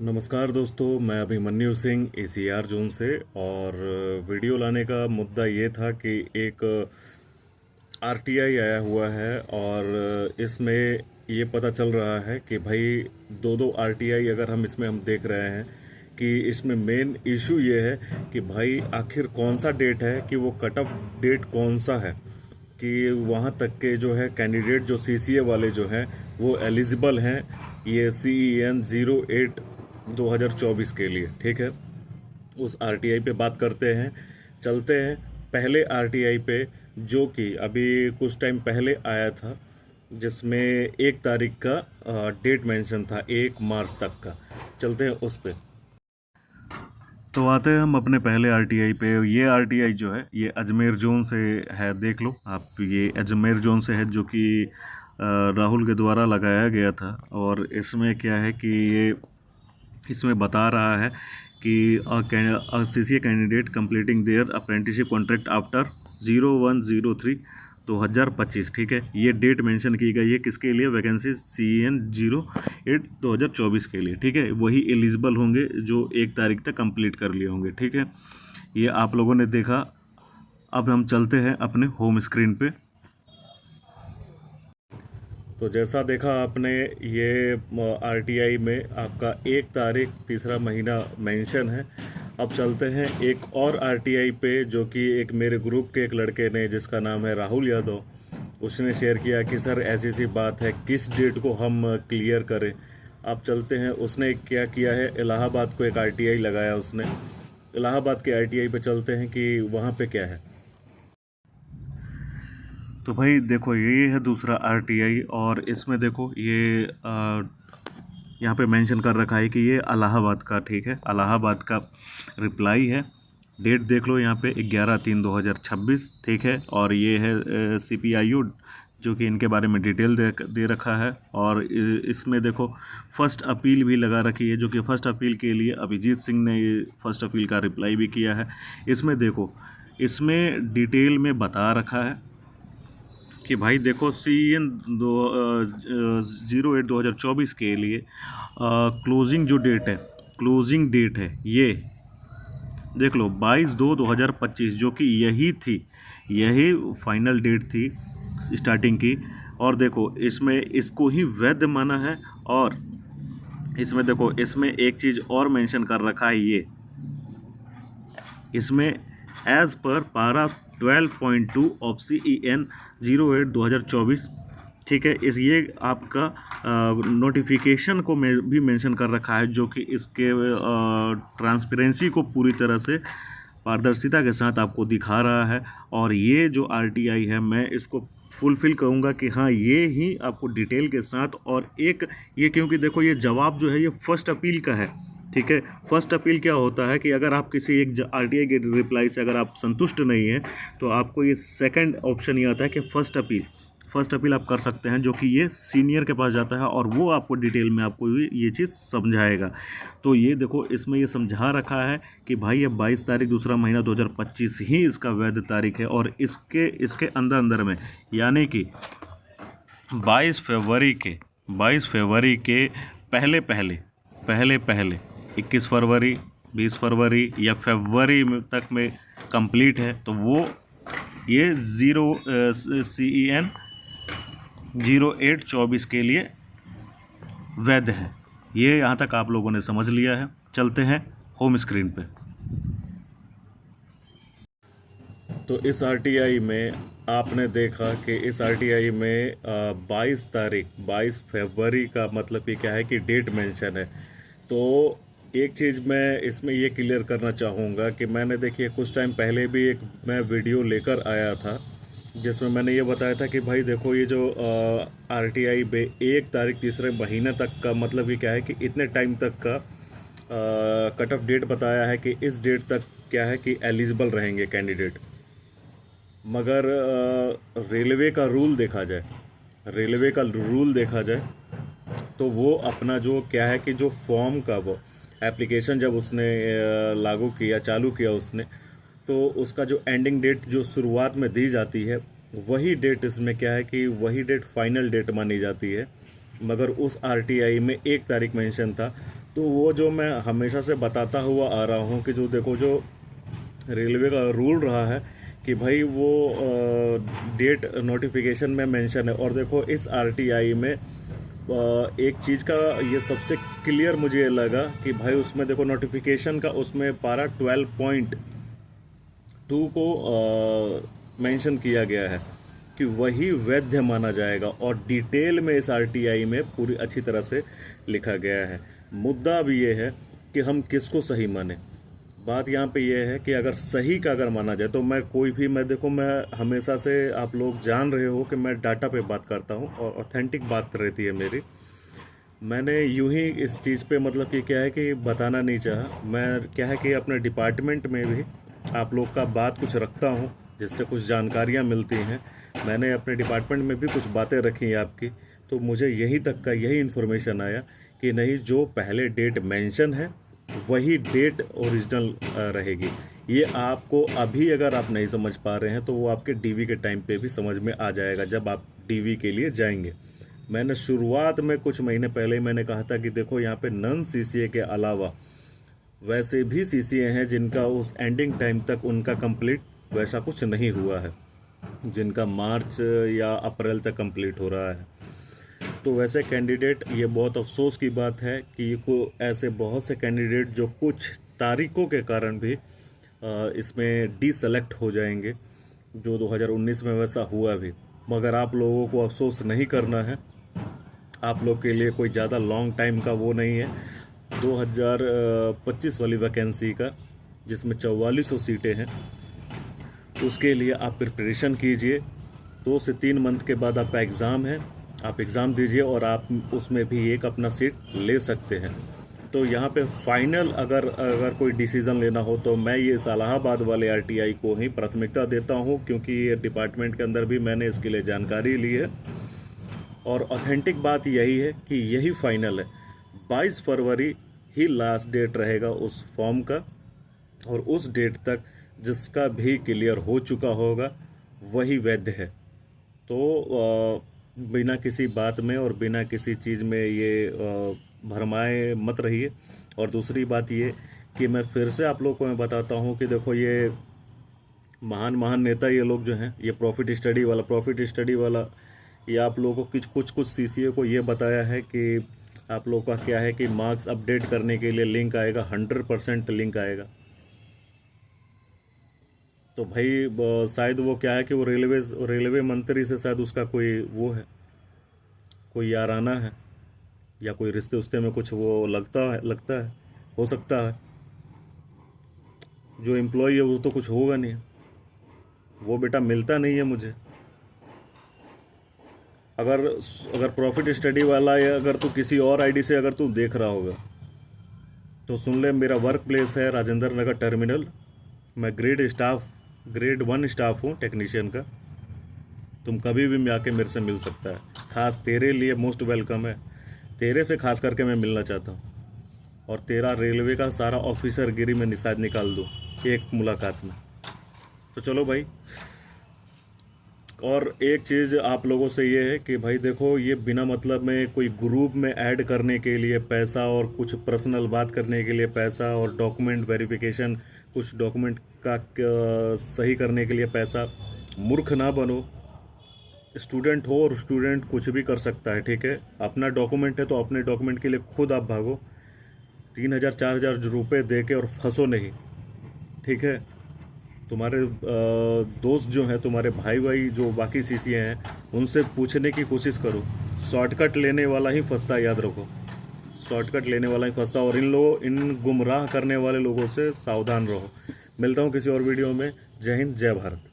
नमस्कार दोस्तों, मैं अभिमन्यु सिंह ACR जोन से। और वीडियो लाने का मुद्दा ये था कि एक RTI आया हुआ है और इसमें ये पता चल रहा है कि भाई दो दो RTI अगर हम देख रहे हैं कि इसमें मेन इशू ये है कि भाई आखिर कौन सा डेट है, कि वो कट ऑफ डेट कौन सा है, कि वहाँ तक के जो है कैंडिडेट जो CCA वाले जो हैं वो एलिजिबल हैं ये CEN 08 2024 के लिए। ठीक है, उस RTI पे बात करते हैं। चलते हैं पहले RTI पे जो कि अभी कुछ टाइम पहले आया था, जिसमें 1 तारीख का डेट मेंशन था, 1 मार्च तक का। चलते हैं उस पे। तो आते हैं हम अपने पहले RTI पे। ये RTI जो है ये अजमेर जोन से है, देख लो आप, ये अजमेर जोन से है, जो कि राहुल के द्वारा लगाया गया था। और इसमें क्या है कि ये इसमें बता रहा है कि CCA candidate completing there apprenticeship contract after 01/03/2025। ठीक है, ये डेट मेंशन की गई है किसके लिए? वैकेंसी CEN 08 2024 के लिए। ठीक है, वही एलिजिबल होंगे जो 1 तारीख तक कंप्लीट कर लिए होंगे। ठीक है, ये आप लोगों ने देखा। अब हम चलते हैं अपने होम स्क्रीन पे। तो जैसा देखा आपने, ये RTI में आपका 1 तारीख तीसरा महीना मेंशन है। अब चलते हैं एक और RTI पे, जो कि एक मेरे ग्रुप के एक लड़के ने, जिसका नाम है राहुल यादव, उसने शेयर किया कि सर ऐसी सी बात है, किस डेट को हम क्लियर करें। अब चलते हैं, उसने क्या किया है, इलाहाबाद को एक RTI लगाया उसने। इलाहाबाद के RTI पे चलते हैं कि वहाँ पे क्या है। तो भाई देखो, ये है दूसरा RTI और इसमें देखो ये यहाँ पे मेंशन कर रखा है कि ये इलाहाबाद का, ठीक है, इलाहाबाद का रिप्लाई है। डेट देख लो यहाँ पे 11/3/2026। ठीक है, और ये है CPIO, जो कि इनके बारे में डिटेल दे रखा है। और इसमें देखो फर्स्ट अपील भी लगा रखी है, जो कि फर्स्ट अपील के लिए अभिजीत सिंह ने ये फर्स्ट अपील का रिप्लाई भी किया है। इसमें देखो, इसमें डिटेल में बता रखा है कि भाई देखो CEN 08/2024 के लिए क्लोजिंग जो डेट है, क्लोजिंग डेट है ये देख लो 22/2/2025, जो कि यही फाइनल डेट थी स्टार्टिंग की। और देखो इसमें इसको ही वैध माना है। और इसमें देखो, इसमें एक चीज़ और मेंशन कर रखा है, ये इसमें एज पर पारा 12.2 ऑफ CEN 08/2024। ठीक है, इस ये आपका नोटिफिकेशन को भी मेंशन कर रखा है, जो कि इसके ट्रांसपेरेंसी को पूरी तरह से पारदर्शिता के साथ आपको दिखा रहा है। और ये जो RTI है, मैं इसको फुलफ़िल कहूँगा कि हाँ, ये ही आपको डिटेल के साथ। और एक ये, क्योंकि देखो ये जवाब जो है ये फर्स्ट अपील का है। ठीक है, फर्स्ट अपील क्या होता है कि अगर आप किसी एक RTI के रिप्लाई से अगर आप संतुष्ट नहीं हैं, तो आपको ये सेकंड ऑप्शन ये आता है कि फर्स्ट अपील आप कर सकते हैं, जो कि ये सीनियर के पास जाता है और वो आपको डिटेल में आपको ये चीज़ समझाएगा। तो ये देखो, इसमें ये समझा रखा है कि भाई ये 22 तारीख दूसरा महीना 2025 ही इसका वैध तारीख है। और इसके अंदर में, यानी कि 22 फरवरी के पहले 21 फरवरी, 20 फरवरी या फरवरी तक में कंप्लीट है, तो वो ये CEN 08/24 के लिए वैध है। ये यहाँ तक आप लोगों ने समझ लिया है। चलते हैं होम स्क्रीन पे। तो इस RTI में आपने देखा कि इस RTI में 22 फरवरी का मतलब ये क्या है कि डेट मेंशन है। तो एक चीज़ मैं इसमें ये क्लियर करना चाहूँगा कि मैंने, देखिए, कुछ टाइम पहले भी एक मैं वीडियो लेकर आया था, जिसमें मैंने ये बताया था कि भाई देखो, ये जो RTI पे 1 तारीख तीसरे महीने तक का मतलब ये क्या है कि इतने टाइम तक का कट ऑफ डेट बताया है कि इस डेट तक क्या है कि एलिजिबल रहेंगे कैंडिडेट। मगर रेलवे का रूल देखा जाए तो वो अपना जो क्या है कि जो फॉर्म का वो एप्लीकेशन जब उसने चालू किया उसने, तो उसका जो एंडिंग डेट जो शुरुआत में दी जाती है, वही डेट इसमें क्या है कि वही डेट फाइनल डेट मानी जाती है। मगर उस RTI में 1 तारीख मेंशन था। तो वो जो मैं हमेशा से बताता हुआ आ रहा हूँ कि जो देखो जो रेलवे का रूल रहा है कि भाई वो डेट नोटिफिकेशन में मेंशन है। और देखो इस आरटीआई में एक चीज़ का ये सबसे क्लियर मुझे लगा कि भाई उसमें देखो नोटिफिकेशन का उसमें पारा 12.2 को मेंशन किया गया है कि वही वैध माना जाएगा, और डिटेल में इस आरटीआई में पूरी अच्छी तरह से लिखा गया है। मुद्दा अब ये है कि हम किसको सही माने। बात यहाँ पे ये है कि अगर सही का अगर माना जाए तो मैं देखो मैं हमेशा से, आप लोग जान रहे हो कि मैं डाटा पे बात करता हूँ और ऑथेंटिक बात रहती है मेरी। मैंने यूं ही इस चीज़ पे मतलब कि क्या है कि बताना नहीं चाहा। मैं क्या है कि अपने डिपार्टमेंट में भी आप लोग का बात कुछ रखता हूँ जिससे कुछ जानकारियाँ मिलती हैं। मैंने अपने डिपार्टमेंट में भी कुछ बातें रखी हैं आपकी, तो मुझे यहीं तक का यही इन्फॉर्मेशन आया कि नहीं, जो पहले डेट मेंशन है वही डेट ओरिजिनल रहेगी। ये आपको अभी अगर आप नहीं समझ पा रहे हैं तो वो आपके डीवी के टाइम पे भी समझ में आ जाएगा जब आप डीवी के लिए जाएंगे। मैंने शुरुआत में कुछ महीने पहले ही मैंने कहा था कि देखो यहाँ पे नॉन सीसीए के अलावा वैसे भी सीसीए हैं जिनका उस एंडिंग टाइम तक उनका कंप्लीट वैसा कुछ नहीं हुआ है, जिनका मार्च या अप्रैल तक कंप्लीट हो रहा है। तो वैसे कैंडिडेट, ये बहुत अफसोस की बात है कि को ऐसे बहुत से कैंडिडेट जो कुछ तारीखों के कारण भी इसमें डीसेलेक्ट हो जाएंगे, जो 2019 में वैसा हुआ भी। मगर आप लोगों को अफसोस नहीं करना है, आप लोग के लिए कोई ज़्यादा लॉन्ग टाइम का वो नहीं है। 2025 वाली वैकेंसी का, जिसमें 4400 सीटें हैं, उसके लिए आप प्रिपरेशन कीजिए। 2 से 3 मंथ के बाद आपका एग्ज़ाम है, आप एग्ज़ाम दीजिए और आप उसमें भी एक अपना सीट ले सकते हैं। तो यहाँ पे फाइनल अगर कोई डिसीज़न लेना हो तो मैं ये इलाहाबाद वाले आरटीआई को ही प्राथमिकता देता हूँ, क्योंकि ये डिपार्टमेंट के अंदर भी मैंने इसके लिए जानकारी ली है और ऑथेंटिक बात यही है कि यही फाइनल है। 22 फरवरी ही लास्ट डेट रहेगा उस फॉर्म का, और उस डेट तक जिसका भी क्लियर हो चुका होगा वही वैध है। तो बिना किसी बात में और बिना किसी चीज़ में ये भरमाए मत रहिए। और दूसरी बात ये कि मैं फिर से आप लोग को मैं बताता हूँ कि देखो ये महान नेता ये लोग जो हैं, ये प्रॉफिट स्टडी वाला ये आप लोगों को कुछ सीसीए को ये बताया है कि आप लोग का क्या है कि मार्क्स अपडेट करने के लिए लिंक आएगा, 100% लिंक आएगा। तो भाई शायद वो क्या है कि वो रेलवे मंत्री से शायद उसका कोई वो है, कोई याराना है या कोई रिश्ते उस्ते में कुछ वो लगता है, हो सकता है। जो एम्प्लॉय है वो तो कुछ होगा नहीं, वो बेटा मिलता नहीं है मुझे। अगर प्रॉफिट स्टडी वाला या अगर तू किसी और आईडी से अगर तू देख रहा होगा तो सुन ले, मेरा वर्क प्लेस है राजेंद्र नगर टर्मिनल। मैं ग्रेड 1 स्टाफ हूँ टेक्नीशियन का। तुम कभी भी आके मेरे से मिल सकता है, खास तेरे लिए मोस्ट वेलकम है। तेरे से खास करके मैं मिलना चाहता हूँ और तेरा रेलवे का सारा ऑफिसर गिरी में शायद निकाल दूँ एक मुलाकात में। तो चलो भाई, और एक चीज़ आप लोगों से ये है कि भाई देखो, ये बिना मतलब में कोई ग्रुप में ऐड करने के लिए पैसा और कुछ पर्सनल बात करने के लिए पैसा और डॉक्यूमेंट वेरिफिकेशन, कुछ डॉक्यूमेंट का सही करने के लिए पैसा, मूर्ख ना बनो। स्टूडेंट हो और स्टूडेंट कुछ भी कर सकता है, ठीक है। अपना डॉक्यूमेंट है तो अपने डॉक्यूमेंट के लिए खुद आप भागो। 3,000-4,000 रुपये दे के और फंसो नहीं, ठीक है। तुम्हारे दोस्त जो हैं, तुम्हारे भाई जो बाकी सीसीए हैं, उनसे पूछने की कोशिश करो। शॉर्टकट लेने वाला ही फंसता, याद रखो, शॉर्टकट लेने वाला ही फंसता। और इन गुमराह करने वाले लोगों से सावधान रहो। मिलता हूँ किसी और वीडियो में। जय हिंद, जय भारत।